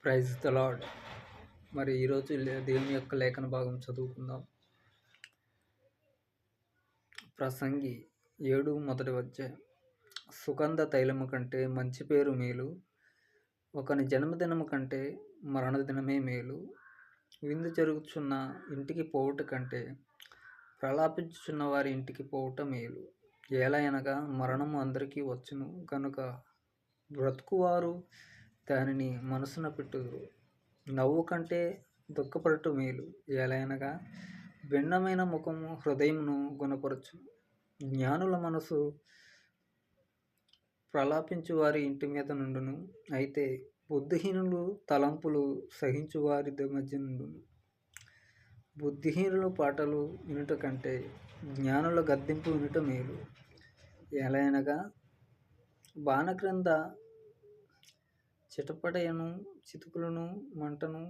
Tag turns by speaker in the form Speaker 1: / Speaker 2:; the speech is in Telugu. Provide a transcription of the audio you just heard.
Speaker 1: Praise the lord. మరి ఈరోజు దేవుని యొక్క లేఖన భాగం చదువుకుందాం. ప్రసంగి 7 మొదటి అధ్యాయం. సుగంధ తైలము కంటే మంచి పేరు మేలు, ఒకని జన్మదినము కంటే మరణదినమే మేలు. విందు జరుగుచున్న ఇంటికి పోవుట కంటే ప్రలాపించుచున్న వారి ఇంటికి పోవుట మేలు. ఏలయనగా మరణము అందరికీ వచ్చును కనుక బ్రతుకువారు దానిని మనసున పెట్టుదురు. నవ్వు కంటే దుఃఖపడుట మేలు, ఏలయనగా భిన్నమైన ముఖము హృదయమును గుణపరచు. జ్ఞానుల మనసు ప్రలాపించు వారి ఇంటి మీద నుండును, అయితే బుద్ధిహీనులు తలంపులు సహించు వారి మధ్య నుండును. బుద్ధిహీనుల పాటలు వినుట కంటే జ్ఞానుల గద్దింపు వినుట మేలు, ఏలయనగా బాణ క్రింద చిటపటయను చితుకులను మంటను